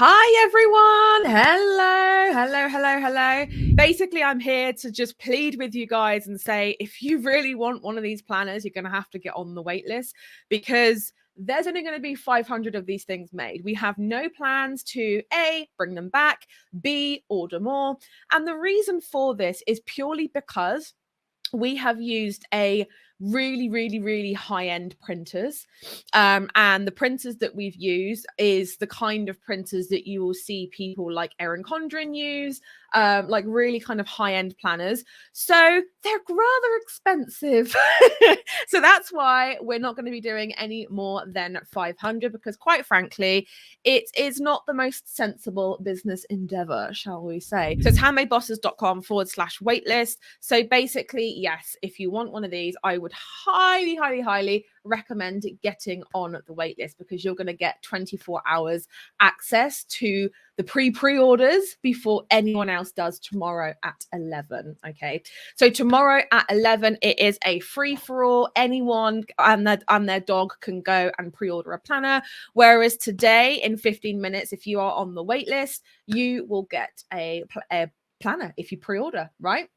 Hi everyone. Hello. Basically, I'm here to just plead with you guys and say, if you really want one of these planners, you're going to have to get on the wait list because there's only going to be 500 of these things made. We have no plans to A, bring them back, B, order more. And the reason for this is purely because we have used a really high-end printers, and the printers that we've used is the kind of printers that you will see people like Erin Condren use, like really kind of high-end planners, so they're rather expensive. So that's why we're not going to be doing any more than 500, because quite frankly it is not the most sensible business endeavor, shall we say. So it's handmadebosses.com/waitlist. So basically, yes, if you want one of these, I would highly recommend getting on the waitlist, because you're going to get 24 hours access to the pre-orders before anyone else does tomorrow at 11. Okay, so tomorrow at 11 it is a free-for-all. Anyone and their dog can go and pre-order a planner, whereas today in 15 minutes, if you are on the waitlist, you will get a planner if you pre-order, right?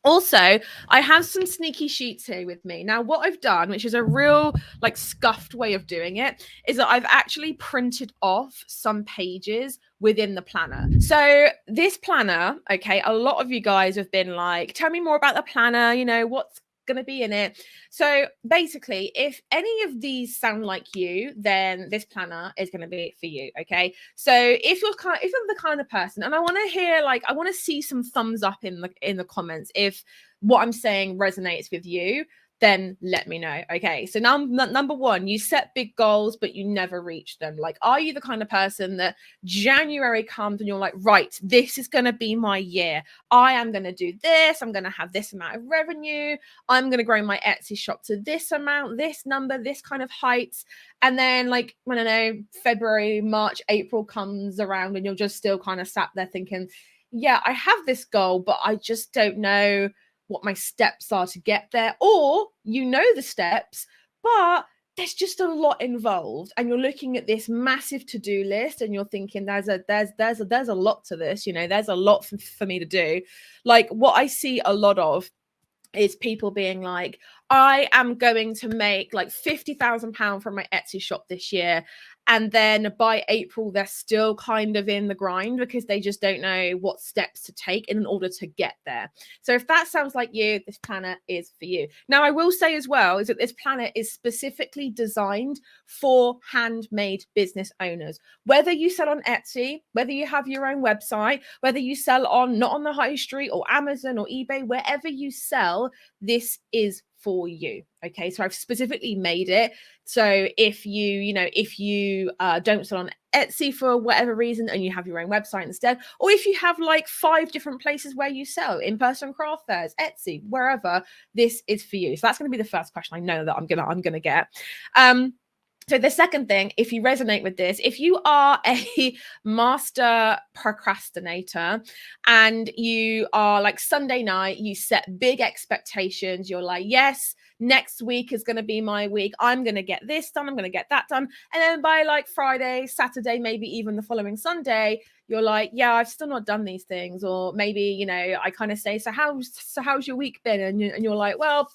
Also, I have some sneaky sheets here with me. Now, what I've done, which is a real like scuffed way of doing it, is that I've actually printed off some pages within the planner. So this planner, okay, a lot of you guys have been like, tell me more about the planner, you know, what's going to be in it. So basically, if any of these sound like you, then this planner is going to be for you. Okay, so if you're the kind of person, and I want to hear, like, I want to see some thumbs up in the comments if what I'm saying resonates with you, then let me know. Okay, so now number one, you set big goals but you never reach them. Like, are you the kind of person that January comes and you're like, right, this is going to be my year, I am going to do this, I'm going to have this amount of revenue, I'm going to grow my Etsy shop to this amount, this number, this kind of heights, and then, like, I don't know, February, March, April comes around and you're just still kind of sat there thinking, yeah, I have this goal, but I just don't know what my steps are to get there. Or you know the steps, but there's just a lot involved, and you're looking at this massive to-do list and you're thinking there's a lot to this, you know, there's a lot for me to do. Like, what I see a lot of is people being like, I am going to make like £50,000 from my Etsy shop this year. And then by April, they're still kind of in the grind because they just don't know what steps to take in order to get there. So if that sounds like you, this planner is for you. Now, I will say as well is that this planner is specifically designed for handmade business owners. Whether you sell on Etsy, whether you have your own website, whether you sell on not on the high street or Amazon or eBay, wherever you sell, this is for you. Okay, so I've specifically made it so if you don't sell on Etsy for whatever reason and you have your own website instead, or if you have like 5 different places where you sell, in-person craft fairs, Etsy, wherever, this is for you. So that's going to be the first question I know that I'm gonna get. So the second thing, if you resonate with this, if you are a master procrastinator and you are like Sunday night, you set big expectations, you're like, yes, next week is going to be my week, I'm going to get this done, I'm going to get that done. And then by like Friday, Saturday, maybe even the following Sunday, you're like, yeah, I've still not done these things. Or maybe, you know, I kind of say, so how's your week been? And you're like, well,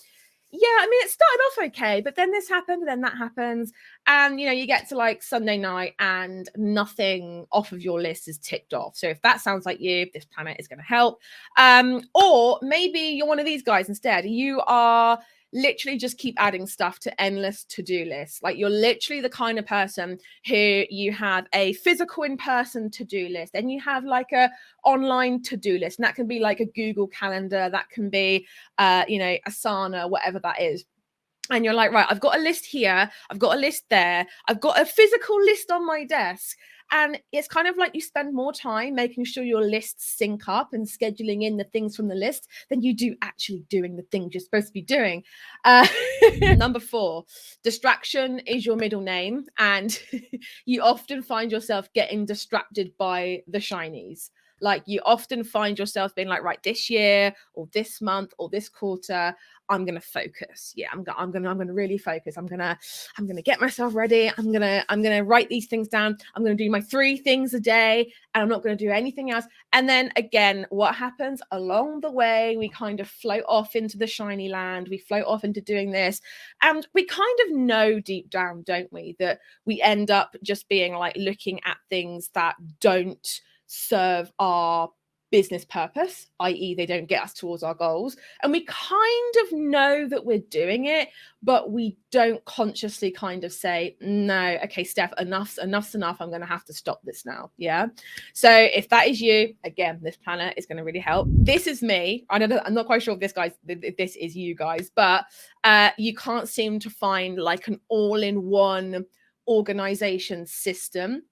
yeah, I mean, it started off okay, but then this happened, and then that happens. And, you know, you get to like Sunday night and nothing off of your list is ticked off. So if that sounds like you, this planner is going to help. Or maybe you're one of these guys instead. You are literally just keep adding stuff to endless to-do lists. Like, you're literally the kind of person who you have a physical in-person to-do list, and you have like a online to-do list, and that can be like a Google Calendar, that can be Asana, whatever that is. And you're like, right, I've got a list here, I've got a list there, I've got a physical list on my desk. And it's kind of like you spend more time making sure your lists sync up and scheduling in the things from the list than you do actually doing the things you're supposed to be doing. Number 4, distraction is your middle name. And you often find yourself getting distracted by the shinies. Like you often find yourself being like, right, this year or this month or this quarter, I'm gonna focus. Yeah, I'm gonna really focus. I'm gonna get myself ready. I'm gonna write these things down. I'm gonna do my 3 things a day, and I'm not gonna do anything else. And then again, what happens along the way? We kind of float off into the shiny land. We float off into doing this, and we kind of know deep down, don't we, that we end up just being like looking at things that don't serve our business purpose, i.e., they don't get us towards our goals. And we kind of know that we're doing it, but we don't consciously kind of say, no, okay, Steph, enough's enough. I'm going to have to stop this now. Yeah. So if that is you, again, this planner is going to really help. This is me. I'm not quite sure if this is you guys, but you can't seem to find like an all-in-one organization system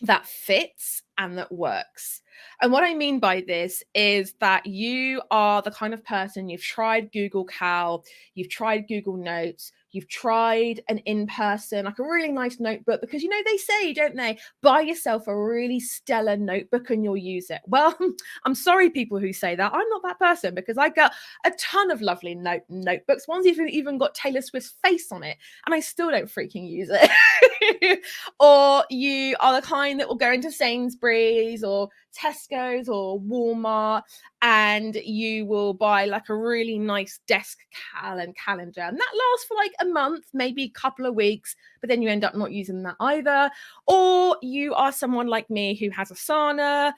that fits and that works. And what I mean by this is that you are the kind of person, you've tried Google Cal, you've tried Google Notes, you've tried an in-person, like a really nice notebook, because they say, don't they, buy yourself a really stellar notebook and you'll use it. Well, I'm sorry, people who say that. I'm not that person, because I got a ton of lovely notebooks. One's even got Taylor Swift's face on it, and I still don't freaking use it. Or you are the kind that will go into Sainsbury's or Tesco's or Walmart, and you will buy like a really nice desk calendar, and that lasts for like a month, maybe a couple of weeks, but then you end up not using that either. Or you are someone like me who has Asana,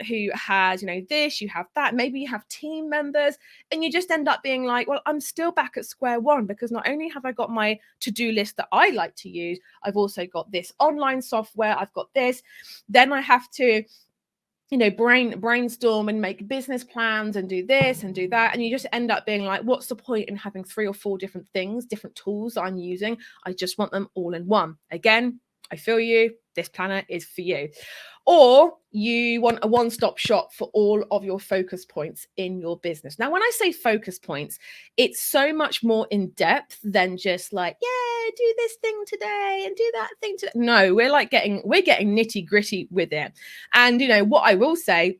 who has this, you have that, maybe you have team members, and you just end up being like, well, I'm still back at square one, because not only have I got my to-do list that I like to use, I've also got this online software, I've got this, then I have to brainstorm and make business plans and do this and do that. And you just end up being like, what's the point in having 3 or 4 different things, different tools that I'm using? I just want them all in one. Again, I feel you. This planner is for you. Or you want a one-stop shop for all of your focus points in your business. Now, when I say focus points, it's so much more in depth than just like, yeah, do this thing today and do that thing today. No, we're getting nitty gritty with it. And what I will say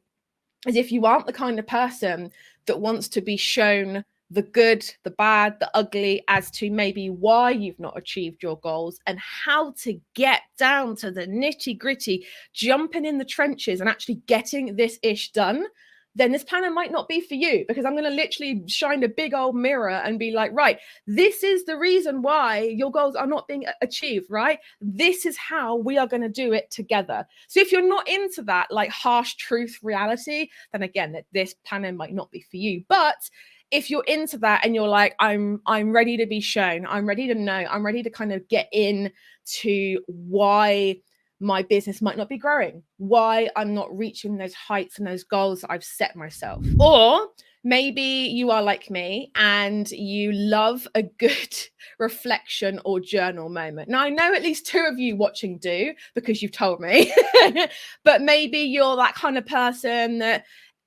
is, if you aren't the kind of person that wants to be shown the good, the bad, the ugly, as to maybe why you've not achieved your goals and how to get down to the nitty gritty, jumping in the trenches and actually getting this ish done, then this planner might not be for you, because I'm going to literally shine a big old mirror and be like, right, this is the reason why your goals are not being achieved, right? This is how we are going to do it together. So if you're not into that like harsh truth reality, then again, this planner might not be for you. But if you're into that and you're like, I'm ready to be shown, I'm ready to know, I'm ready to kind of get in to why my business might not be growing, why I'm not reaching those heights and those goals that I've set myself. Or maybe you are like me and you love a good reflection or journal moment. Now, I know at least 2 of you watching do, because you've told me, but maybe you're that kind of person that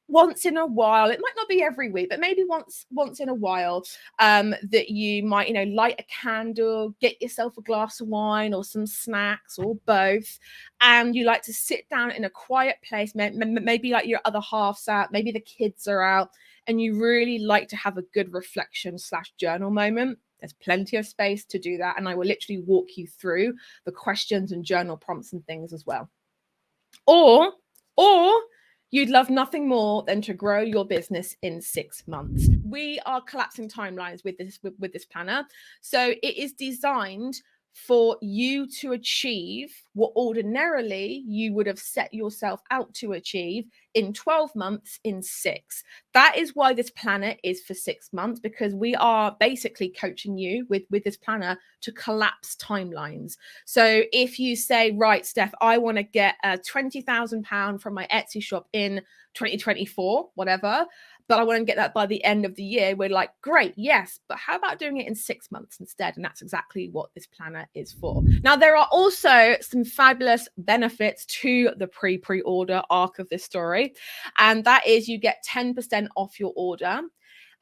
once in a while, it might not be every week, but maybe once in a while, that you might, light a candle, get yourself a glass of wine or some snacks or both, and you like to sit down in a quiet place, maybe like your other half's out, maybe the kids are out, and you really like to have a good reflection / journal moment. There's plenty of space to do that, and I will literally walk you through the questions and journal prompts and things as well. Or you'd love nothing more than to grow your business in 6 months. We are collapsing timelines with this planner. So it is designed for you to achieve what ordinarily you would have set yourself out to achieve in 12 months in 6. That is why this planner is for 6 months, because we are basically coaching you with this planner to collapse timelines. So if you say, right, Steph, I want to get £20,000 from my Etsy shop in 2024, whatever, but I want to get that by the end of the year, we're like, great, yes, but how about doing it in 6 months instead? And that's exactly what this planner is for. Now, there are also some fabulous benefits to the pre-order arc of this story, and that is you get 10% off your order.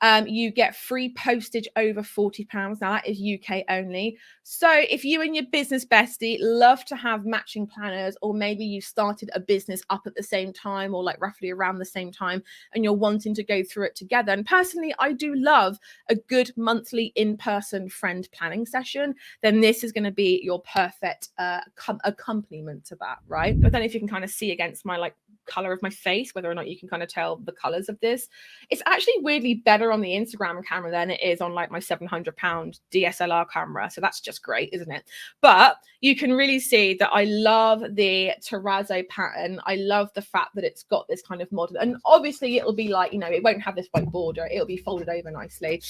You get free postage over £40. Now that is UK only. So if you and your business bestie love to have matching planners, or maybe you started a business up at the same time, or like roughly around the same time, and you're wanting to go through it together. And personally, I do love a good monthly in-person friend planning session. Then this is going to be your perfect accompaniment to that, right? But then if you can kind of see against my like color of my face, whether or not you can kind of tell the colors of this, it's actually weirdly better on the Instagram camera than it is on like my £700 DSLR camera. So that's just great, isn't it? But you can really see that I love the terrazzo pattern. I love the fact that it's got this kind of model, and obviously it'll be like, you know, it won't have this white border, it'll be folded over nicely.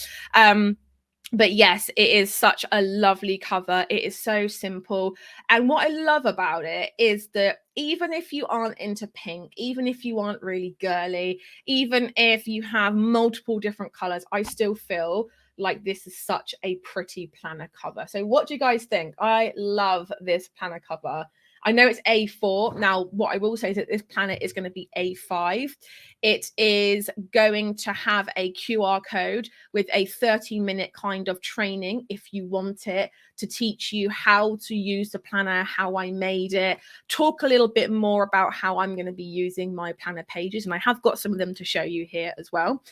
But yes, it is such a lovely cover. It is so simple. And what I love about it is that even if you aren't into pink, even if you aren't really girly, even if you have multiple different colors, I still feel like this is such a pretty planner cover. So what do you guys think? I love this planner cover. I know it's A4. Now, what I will say is that this planner is going to be A5. It is going to have a QR code with a 30-minute kind of training, if you want it, to teach you how to use the planner, how I made it, talk a little bit more about how I'm going to be using my planner pages. And I have got some of them to show you here as well.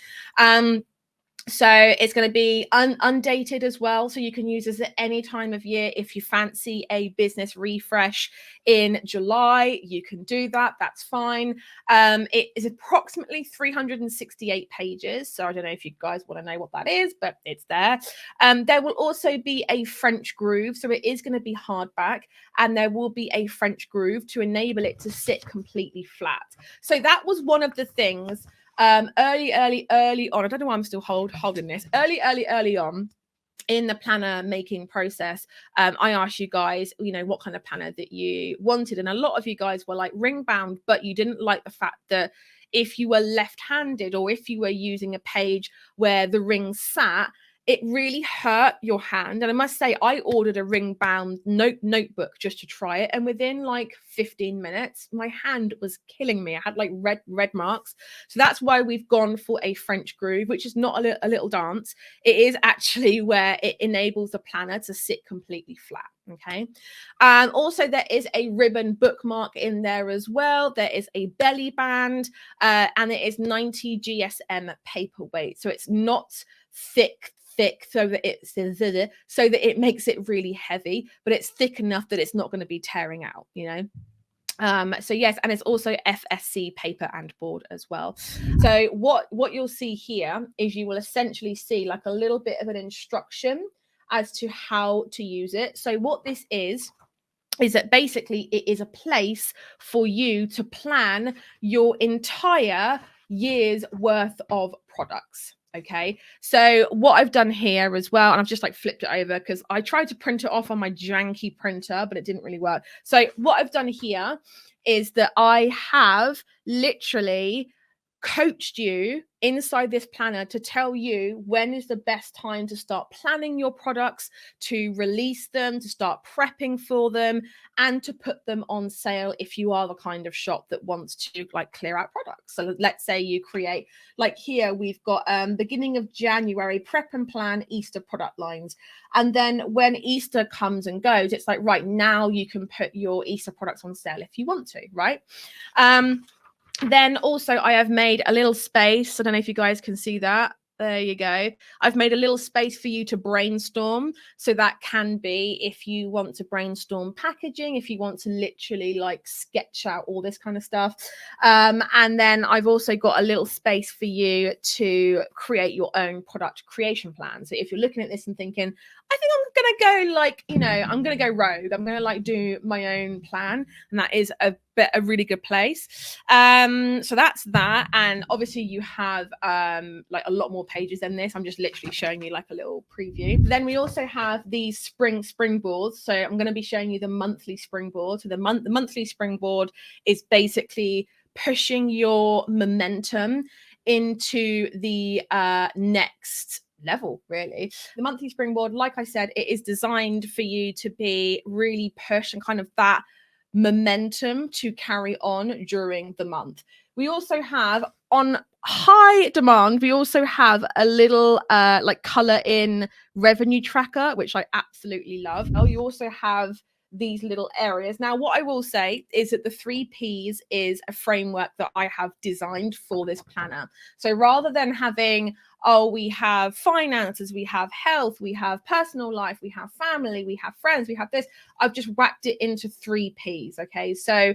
So it's going to be undated as well. So you can use this at any time of year. If you fancy a business refresh in July, you can do that. That's fine. It is approximately 368 pages. So I don't know if you guys want to know what that is, but it's there. There will also be a French groove. So it is going to be hardback, and there will be a French groove to enable it to sit completely flat. So that was one of the things early on. I don't know why I'm still holding this. Early on in the planner making process, I asked you guys, you know, what kind of planner that you wanted. And a lot of you guys were like ring bound, but you didn't like the fact that if you were left-handed, or if you were using a page where the ring sat, it really hurt your hand. And I must say, I ordered a ring bound notebook just to try it. And within like 15 minutes, my hand was killing me. I had like red marks. So that's why we've gone for a French groove, which is not a little dance. It is actually where it enables the planner to sit completely flat. Okay. Also, there is a ribbon bookmark in there as well. There is a belly band, and it is 90 GSM paperweight. So it's not thick, so that it makes it really heavy, but it's thick enough that it's not going to be tearing out, you know. So yes, and it's also FSC paper and board as well. So what you'll see here is you will essentially see like a little bit of an instruction as to how to use it. So what this is that basically it is a place for you to plan your entire year's worth of products. Okay, so what I've done here as well, and I've just like flipped it over because I tried to print it off on my janky printer, but it didn't really work. So what I've done here is that I have literally coached you inside this planner to tell you when is the best time to start planning your products, to release them, to start prepping for them, and to put them on sale if you are the kind of shop that wants to like clear out products. So let's say you create, like here we've got beginning of January, prep and plan Easter product lines. And then when Easter comes and goes, it's like, right, now you can put your Easter products on sale if you want to, right? Then also I have made a little space. I don't know if you guys can see that. There you go. I've made a little space for you to brainstorm. So that can be if you want to brainstorm packaging, if you want to literally like sketch out all this kind of stuff. And then I've also got a little space for you to create your own product creation plan. So if you're looking at this and thinking, I think I'm going to go like, you know, I'm going to go rogue. I'm going to like do my own plan. And that is a really good place. So that's that. And obviously you have like a lot more pages than this. I'm just literally showing you like a little preview. Then we also have these springboards. So I'm going to be showing you the monthly springboard. So the monthly springboard is basically pushing your momentum into the next level, really. The monthly springboard, like I said, it is designed for you to be really push and kind of that momentum to carry on during the month. We also have, on high demand, we also have a little like color in revenue tracker, which I absolutely love. Oh, you also have these little areas. Now, what I will say is that the 3 Ps is a framework that I have designed for this planner. So rather than having, oh, we have finances, we have health, we have personal life, we have family, we have friends, we have this, I've just whacked it into 3 Ps. Okay, so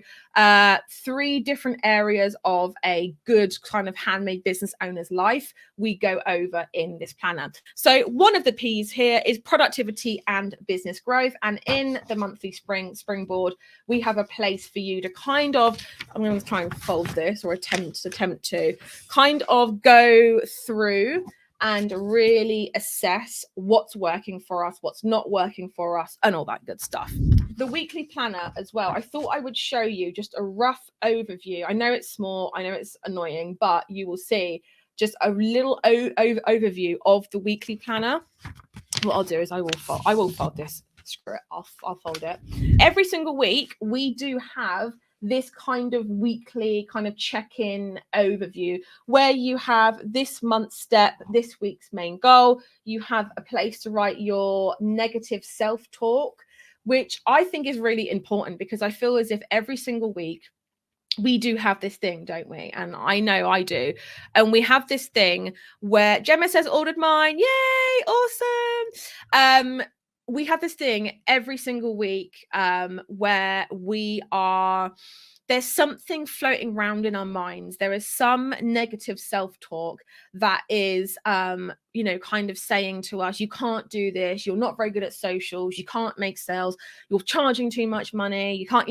3 different areas of a good kind of handmade business owner's life we go over in this planner. So one of the Ps here is productivity and business growth, and in the monthly springboard we have a place for you to kind of, I'm going to try and fold this, or attempt to kind of go through and really assess what's working for us, what's not working for us, and all that good stuff. The weekly planner as well, I thought I would show you just a rough overview. I know it's small, I know it's annoying, but you will see just a little overview of the weekly planner. What I'll do is I will fold this. Screw it, I'll fold it. Every single week we do have this kind of weekly kind of check-in overview where you have this month's step, this week's main goal. You have a place to write your negative self-talk, which I think is really important, because I feel as if every single week we do have this thing, don't we? And I know I do. And we have this thing where Gemma says, ordered mine. Yay, awesome. We have this thing every single week where there's something floating around in our minds. There is some negative self-talk that is, kind of saying to us, you can't do this. You're not very good at socials. You can't make sales. You're charging too much money. You can't,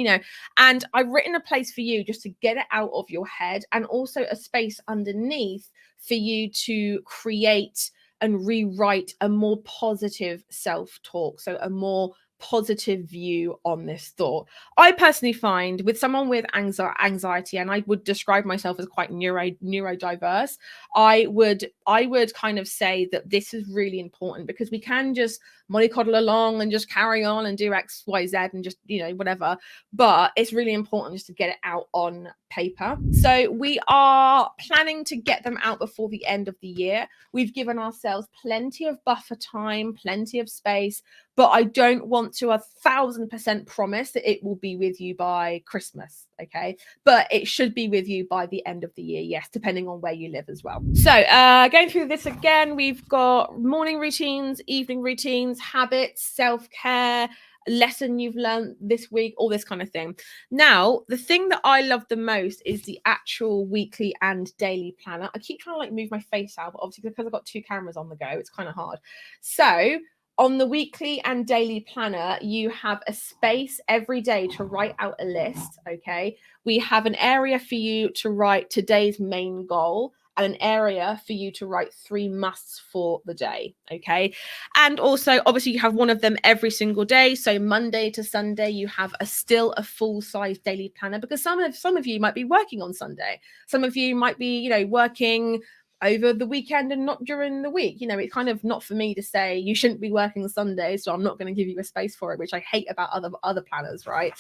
and I've written a place for you just to get it out of your head, and also a space underneath for you to create and rewrite a more positive self-talk. So a more positive view on this thought. I personally find with someone with anxiety, and I would describe myself as quite neurodiverse, I would kind of say that this is really important, because we can just mollycoddle along and just carry on and do X, Y, Z and just, whatever. But it's really important just to get it out on paper. So we are planning to get them out before the end of the year. We've given ourselves plenty of buffer time, plenty of space, but I don't want to 1000% promise that it will be with you by Christmas. Okay, but it should be with you by the end of the year, yes, depending on where you live as well. So going through this again, we've got morning routines, evening routines, habits, self-care, lesson you've learned this week, all this kind of thing. Now, the thing that I love the most is the actual weekly and daily planner. I keep trying to move my face out, but obviously because I've got 2 cameras on the go, it's kind of hard. So on the weekly and daily planner, you have a space every day to write out a list. Okay, we have an area for you to write today's main goal, and an area for you to write 3 musts for the day. Okay, and also obviously you have one of them every single day. So Monday to Sunday you have still a full-size daily planner, because some of you might be working on Sunday, some of you might be working over the weekend and not during the week. It's kind of not for me to say you shouldn't be working Sunday, so I'm not going to give you a space for it, which I hate about other planners, right?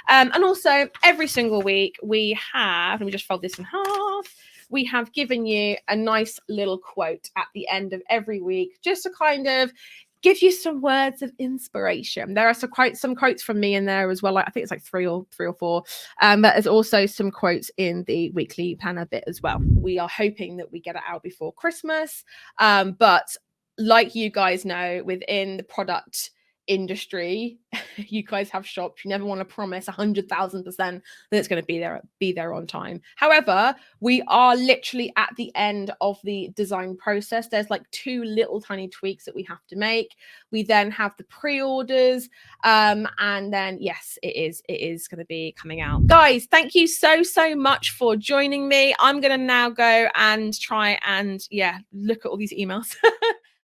And also every single week we have, let me just fold this in half, we have given you a nice little quote at the end of every week, just to kind of give you some words of inspiration. There are some quotes from me in there as well. I think it's like three or four. But there's also some quotes in the weekly planner bit as well. We are hoping that we get it out before Christmas. But like you guys know, within the product industry, you guys have shops, you never want to promise 100,000% that it's going to be there on time. However, we are literally at the end of the design process. There's like 2 little tiny tweaks that we have to make. We then have the pre-orders, and then yes, it is going to be coming out. Guys, thank you so much for joining me. I'm going to now go and try and look at all these emails